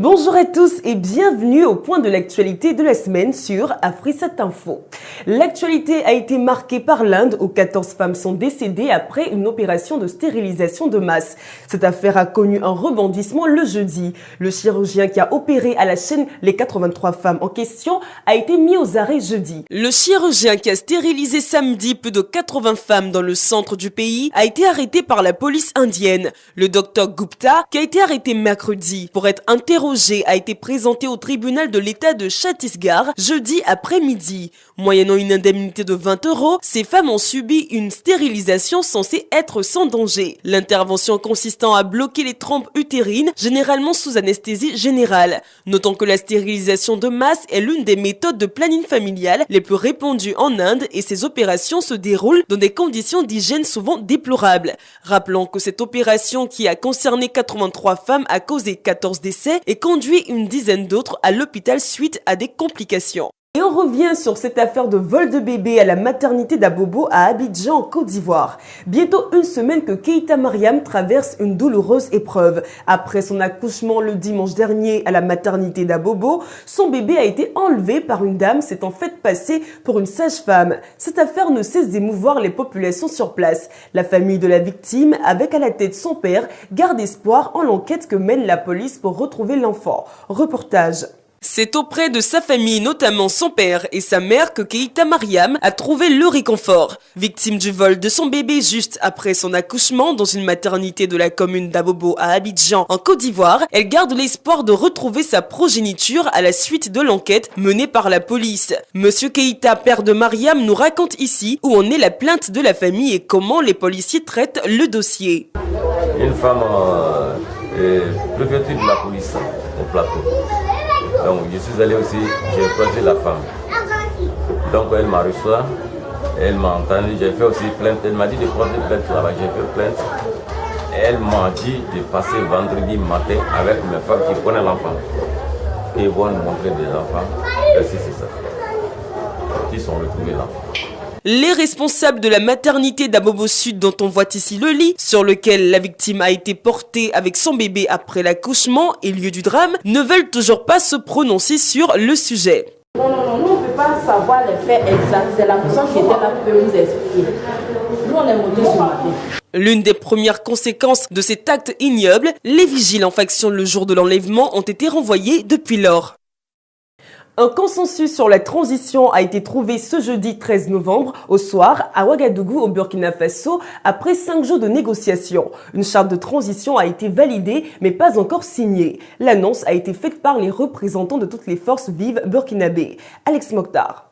Bonjour à tous et bienvenue au point de l'actualité de la semaine sur Afrisat Info. L'actualité a été marquée par l'Inde où 14 femmes sont décédées après une opération de stérilisation de masse. Cette affaire a connu un rebondissement le jeudi. Le chirurgien qui a opéré à la chaîne les 83 femmes en question a été mis aux arrêts jeudi. Le chirurgien qui a stérilisé samedi plus de 80 femmes dans le centre du pays a été arrêté par la police indienne. Le docteur Gupta, qui a été arrêté mercredi pour être interrogé, a été présenté au tribunal de l'État de Chhattisgarh jeudi après-midi. Moyennant une indemnité de 20 €, ces femmes ont subi une stérilisation censée être sans danger. L'intervention consistant à bloquer les trompes utérines, généralement sous anesthésie générale. Notons que la stérilisation de masse est l'une des méthodes de planning familial les plus répandues en Inde et ces opérations se déroulent dans des conditions d'hygiène souvent déplorables. Rappelons que cette opération qui a concerné 83 femmes a causé 14 décès et conduit une dizaine d'autres à l'hôpital suite à des complications. Et on revient sur cette affaire de vol de bébé à la maternité d'Abobo à Abidjan en Côte d'Ivoire. Bientôt une semaine que Keïta Mariam traverse une douloureuse épreuve. Après son accouchement le dimanche dernier à la maternité d'Abobo, son bébé a été enlevé par une dame s'étant fait passer pour une sage-femme. Cette affaire ne cesse d'émouvoir les populations sur place. La famille de la victime, avec à la tête son père, garde espoir en l'enquête que mène la police pour retrouver l'enfant. Reportage. C'est auprès de sa famille, notamment son père et sa mère, que Keïta Mariam a trouvé le réconfort. Victime du vol de son bébé juste après son accouchement dans une maternité de la commune d'Abobo à Abidjan en Côte d'Ivoire, elle garde l'espoir de retrouver sa progéniture à la suite de l'enquête menée par la police. Monsieur Keïta, père de Mariam, nous raconte ici où en est la plainte de la famille et comment les policiers traitent le dossier. Une femme préfecture de la police au plateau. Donc je suis allé aussi, j'ai croisé la femme. Donc elle m'a reçu, elle m'a entendu, j'ai fait aussi plainte. Elle m'a dit de prendre plainte là-bas, j'ai fait plainte. Elle m'a dit de passer vendredi matin avec mes femmes qui connaissent l'enfant. Et vont nous montrer des enfants. Et si c'est ça. Ils sont retrouvés l'enfant. Les responsables de la maternité d'Abobo Sud dont on voit ici le lit, sur lequel la victime a été portée avec son bébé après l'accouchement et lieu du drame, ne veulent toujours pas se prononcer sur le sujet. Non, nous on ne peut pas savoir les faits exacts, c'est la personne qui était là qui peut nous expliquer. Nous on est montés ce matin. L'une des premières conséquences de cet acte ignoble, les vigiles en faction le jour de l'enlèvement ont été renvoyés depuis lors. Un consensus sur la transition a été trouvé ce jeudi 13 novembre au soir à Ouagadougou au Burkina Faso après 5 jours de négociations. Une charte de transition a été validée mais pas encore signée. L'annonce a été faite par les représentants de toutes les forces vives burkinabées. Alex Mokhtar.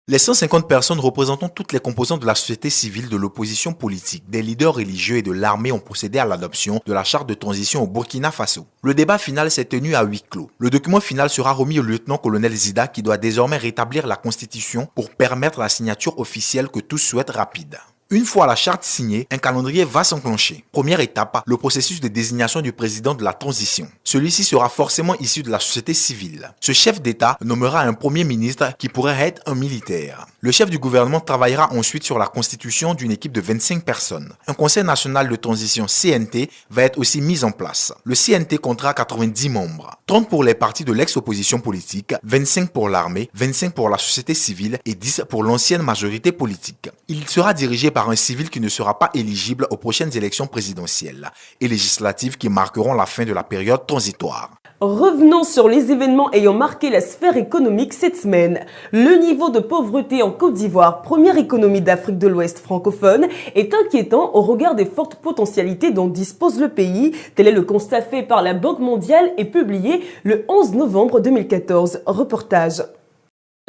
Les 150 personnes représentant toutes les composantes de la société civile, de l'opposition politique, des leaders religieux et de l'armée ont procédé à l'adoption de la charte de transition au Burkina Faso. Le débat final s'est tenu à huis clos. Le document final sera remis au lieutenant-colonel Zida qui doit désormais rétablir la constitution pour permettre la signature officielle que tous souhaitent rapide. Une fois la charte signée, un calendrier va s'enclencher. Première étape, le processus de désignation du président de la transition. Celui-ci sera forcément issu de la société civile. Ce chef d'État nommera un premier ministre qui pourrait être un militaire. Le chef du gouvernement travaillera ensuite sur la constitution d'une équipe de 25 personnes. Un conseil national de transition CNT va être aussi mis en place. Le CNT comptera 90 membres. 30 pour les partis de l'ex-opposition politique, 25 pour l'armée, 25 pour la société civile et 10 pour l'ancienne majorité politique. Il sera dirigé par un civil qui ne sera pas éligible aux prochaines élections présidentielles et législatives qui marqueront la fin de la période transitoire. Revenons sur les événements ayant marqué la sphère économique cette semaine. Le niveau de pauvreté en Côte d'Ivoire, première économie d'Afrique de l'Ouest francophone, est inquiétant au regard des fortes potentialités dont dispose le pays. Tel est le constat fait par la Banque mondiale et publié le 11 novembre 2014. Reportage.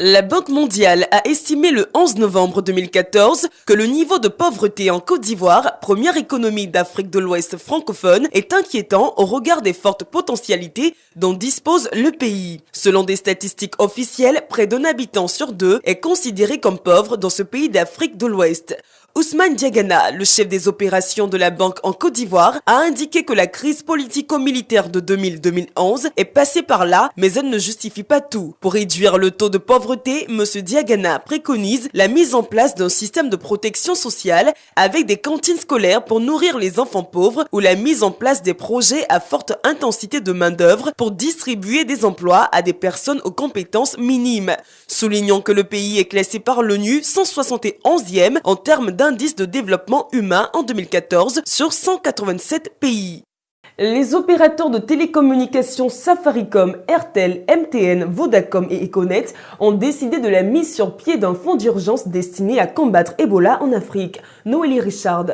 La Banque mondiale a estimé le 11 novembre 2014 que le niveau de pauvreté en Côte d'Ivoire, première économie d'Afrique de l'Ouest francophone, est inquiétant au regard des fortes potentialités dont dispose le pays. Selon des statistiques officielles, près d'un habitant sur deux est considéré comme pauvre dans ce pays d'Afrique de l'Ouest. Ousmane Diagana, le chef des opérations de la banque en Côte d'Ivoire, a indiqué que la crise politico-militaire de 2000-2011 est passée par là, mais elle ne justifie pas tout. Pour réduire le taux de pauvreté, M. Diagana préconise la mise en place d'un système de protection sociale avec des cantines scolaires pour nourrir les enfants pauvres ou la mise en place des projets à forte intensité de main-d'œuvre pour distribuer des emplois à des personnes aux compétences minimes. Soulignons que le pays est classé par l'ONU 171e en termes d'indice de développement humain en 2014 sur 187 pays. Les opérateurs de télécommunications Safaricom, Airtel, MTN, Vodacom et Econet ont décidé de la mise sur pied d'un fonds d'urgence destiné à combattre Ebola en Afrique. Noélie Richard.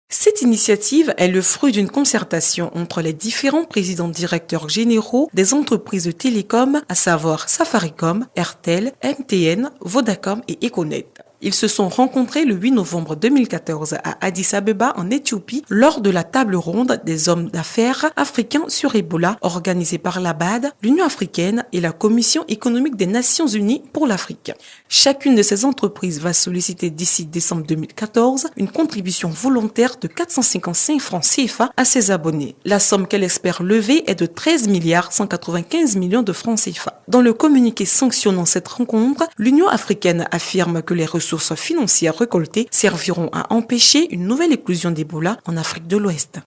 Cette initiative est le fruit d'une concertation entre les différents présidents directeurs généraux des entreprises de télécom, à savoir Safaricom, Airtel, MTN, Vodacom et Econet. Ils se sont rencontrés le 8 novembre 2014 à Addis Abeba en Éthiopie lors de la table ronde des hommes d'affaires africains sur Ebola organisée par l'ABAD, l'Union africaine et la Commission économique des Nations unies pour l'Afrique. Chacune de ces entreprises va solliciter d'ici décembre 2014 une contribution volontaire de 455 francs CFA à ses abonnés. La somme qu'elle espère lever est de 13 195 millions de francs CFA. Dans le communiqué sanctionnant cette rencontre, l'Union africaine affirme que les ressources financières récoltées serviront à empêcher une nouvelle éclosion d'Ebola en Afrique de l'Ouest.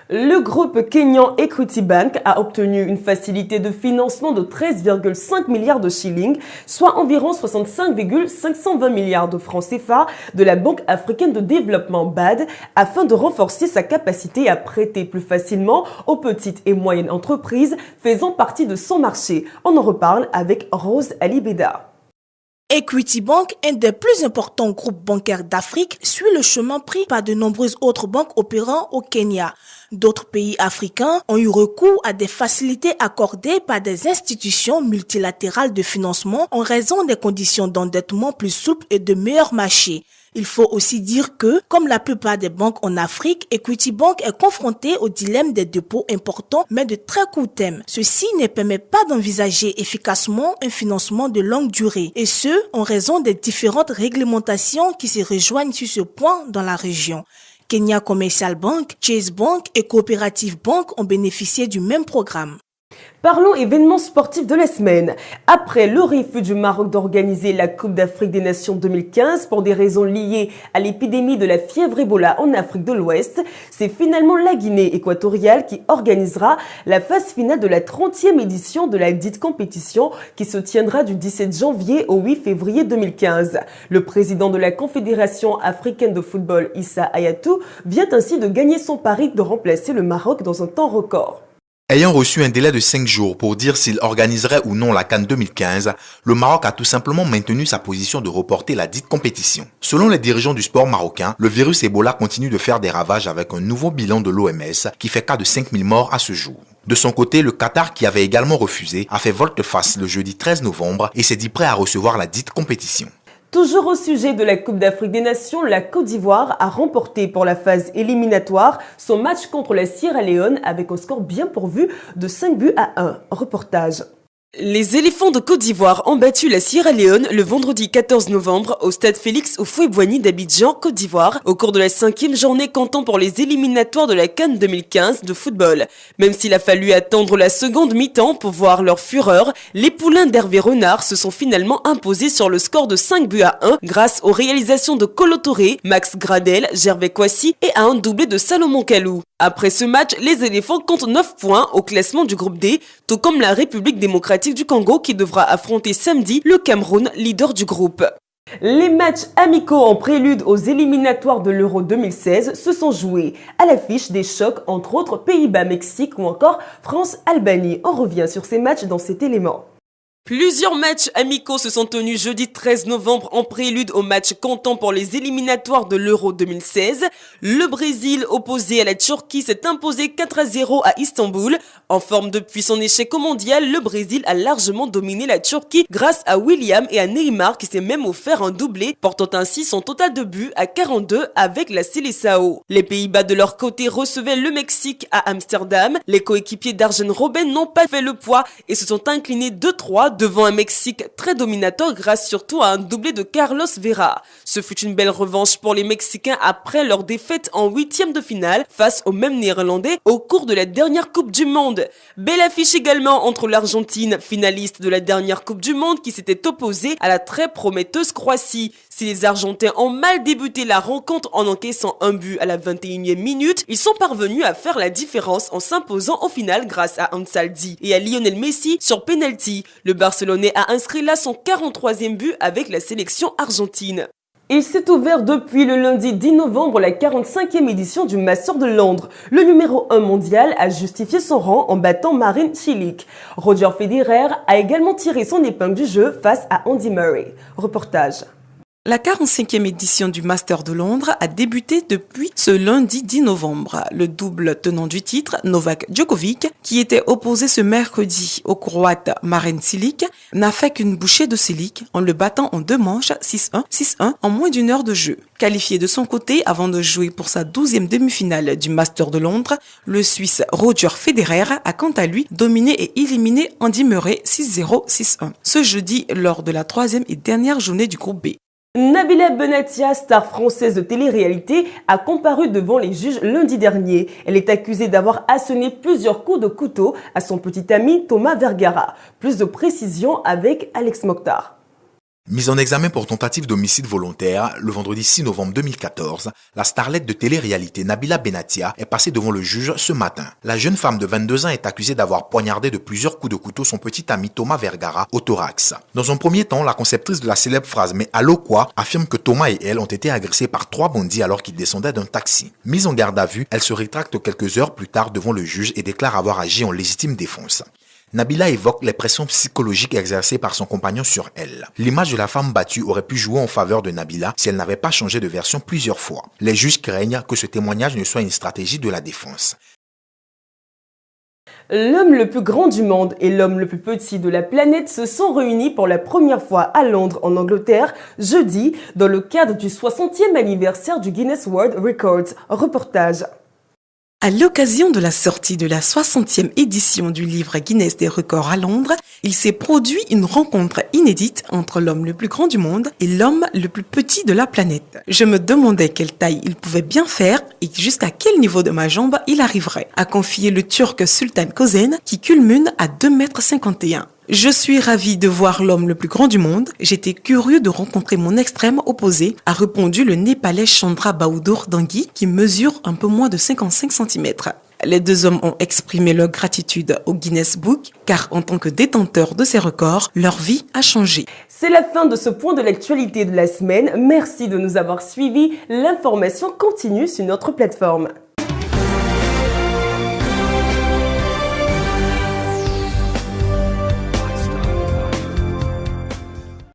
Le groupe kényan Equity Bank a obtenu une facilité de financement de 13,5 milliards de shillings, soit environ 65,520 milliards de francs CFA de la Banque africaine de développement BAD afin de renforcer sa capacité à prêter plus facilement aux petites et moyennes entreprises faisant partie de son marché. On en reparle avec Rose Alibeda. Equity Bank, un des plus importants groupes bancaires d'Afrique, suit le chemin pris par de nombreuses autres banques opérant au Kenya. D'autres pays africains ont eu recours à des facilités accordées par des institutions multilatérales de financement en raison des conditions d'endettement plus souples et de meilleurs marchés. Il faut aussi dire que, comme la plupart des banques en Afrique, Equity Bank est confronté au dilemme des dépôts importants mais de très court terme. Ceci ne permet pas d'envisager efficacement un financement de longue durée, et ce, en raison des différentes réglementations qui se rejoignent sur ce point dans la région. Kenya Commercial Bank, Chase Bank et Cooperative Bank ont bénéficié du même programme. Parlons événements sportifs de la semaine. Après le refus du Maroc d'organiser la Coupe d'Afrique des Nations 2015 pour des raisons liées à l'épidémie de la fièvre Ebola en Afrique de l'Ouest, c'est finalement la Guinée équatoriale qui organisera la phase finale de la 30e édition de la dite compétition qui se tiendra du 17 janvier au 8 février 2015. Le président de la Confédération africaine de football, Issa Hayatou, vient ainsi de gagner son pari de remplacer le Maroc dans un temps record. Ayant reçu un délai de 5 jours pour dire s'il organiserait ou non la CAN 2015, le Maroc a tout simplement maintenu sa position de reporter la dite compétition. Selon les dirigeants du sport marocain, le virus Ebola continue de faire des ravages avec un nouveau bilan de l'OMS qui fait cas de 5000 morts à ce jour. De son côté, le Qatar, qui avait également refusé, a fait volte-face le jeudi 13 novembre et s'est dit prêt à recevoir la dite compétition. Toujours au sujet de la Coupe d'Afrique des Nations, la Côte d'Ivoire a remporté pour la phase éliminatoire son match contre la Sierra Leone avec un score bien pourvu de 5-1. Reportage. Les éléphants de Côte d'Ivoire ont battu la Sierra Leone le vendredi 14 novembre au stade Félix Houphouët-Boigny d'Abidjan, Côte d'Ivoire, au cours de la 5e journée comptant pour les éliminatoires de la CAN 2015 de football. Même s'il a fallu attendre la seconde mi-temps pour voir leur fureur, les poulains d'Hervé Renard se sont finalement imposés sur le score de 5-1 grâce aux réalisations de Kolo Touré, Max Gradel, Gervais Kouassi et à un doublé de Salomon Kalou. Après ce match, les éléphants comptent 9 points au classement du groupe D, tout comme la République démocratique du Congo qui devra affronter samedi le Cameroun, leader du groupe. Les matchs amicaux en prélude aux éliminatoires de l'Euro 2016 se sont joués à l'affiche des chocs entre autres Pays-Bas-Mexique ou encore France-Albanie. On revient sur ces matchs dans cet élément. Plusieurs matchs amicaux se sont tenus jeudi 13 novembre en prélude au match comptant pour les éliminatoires de l'Euro 2016. Le Brésil, opposé à la Turquie, s'est imposé 4-0 à Istanbul. En forme depuis son échec au mondial, le Brésil a largement dominé la Turquie grâce à William et à Neymar qui s'est même offert un doublé, portant ainsi son total de buts à 42 avec la Seleção. Les Pays-Bas de leur côté recevaient le Mexique à Amsterdam. Les coéquipiers d'Arjen Robben n'ont pas fait le poids et se sont inclinés 2-3 devant un Mexique très dominateur grâce surtout à un doublé de Carlos Vera. Ce fut une belle revanche pour les Mexicains après leur défaite en 8e de finale face aux mêmes Néerlandais au cours de la dernière Coupe du Monde. Belle affiche également entre l'Argentine, finaliste de la dernière Coupe du Monde, qui s'était opposée à la très prometteuse Croatie. Si les Argentins ont mal débuté la rencontre en encaissant un but à la 21e minute, ils sont parvenus à faire la différence en s'imposant au final grâce à Ansaldi et à Lionel Messi sur penalty. Le Barcelonais a inscrit là son 43e but avec la sélection argentine. Il s'est ouvert depuis le lundi 10 novembre la 45e édition du Master de Londres. Le numéro 1 mondial a justifié son rang en battant Marin Cilic. Roger Federer a également tiré son épingle du jeu face à Andy Murray. Reportage. La 45e édition du Master de Londres a débuté depuis ce lundi 10 novembre. Le double tenant du titre, Novak Djokovic, qui était opposé ce mercredi au Croate Marin Cilic, n'a fait qu'une bouchée de Cilic en le battant en 2 manches 6-1, 6-1 en moins d'une heure de jeu. Qualifié de son côté avant de jouer pour sa 12e demi-finale du Master de Londres, le Suisse Roger Federer a quant à lui dominé et éliminé Andy Murray 6-0, 6-1. Ce jeudi, lors de la 3e et dernière journée du groupe B. Nabila Benatia, star française de télé-réalité, a comparu devant les juges lundi dernier. Elle est accusée d'avoir asséné plusieurs coups de couteau à son petit ami Thomas Vergara. Plus de précisions avec Alex Mokhtar. Mise en examen pour tentative d'homicide volontaire, le vendredi 6 novembre 2014, la starlette de télé-réalité Nabila Benatia est passée devant le juge ce matin. La jeune femme de 22 ans est accusée d'avoir poignardé de plusieurs coups de couteau son petit ami Thomas Vergara au thorax. Dans un premier temps, la conceptrice de la célèbre phrase « Mais allô quoi ?» affirme que Thomas et elle ont été agressés par 3 bandits alors qu'ils descendaient d'un taxi. Mise en garde à vue, elle se rétracte quelques heures plus tard devant le juge et déclare avoir agi en légitime défense. Nabila évoque les pressions psychologiques exercées par son compagnon sur elle. L'image de la femme battue aurait pu jouer en faveur de Nabila si elle n'avait pas changé de version plusieurs fois. Les juges craignent que ce témoignage ne soit une stratégie de la défense. L'homme le plus grand du monde et l'homme le plus petit de la planète se sont réunis pour la première fois à Londres, en Angleterre, jeudi, dans le cadre du 60e anniversaire du Guinness World Records. Reportage. À l'occasion de la sortie de la 60e édition du livre Guinness des records à Londres, il s'est produit une rencontre inédite entre l'homme le plus grand du monde et l'homme le plus petit de la planète. Je me demandais quelle taille il pouvait bien faire et jusqu'à quel niveau de ma jambe il arriverait, a confié le Turc Sultan Kösen qui culmine à 2,51 m. Je suis ravi de voir l'homme le plus grand du monde. J'étais curieux de rencontrer mon extrême opposé, a répondu le Népalais Chandra Bahadur Dangui, qui mesure un peu moins de 55 cm. Les deux hommes ont exprimé leur gratitude au Guinness Book, car en tant que détenteurs de ces records, leur vie a changé. C'est la fin de ce point de l'actualité de la semaine. Merci de nous avoir suivis. L'information continue sur notre plateforme.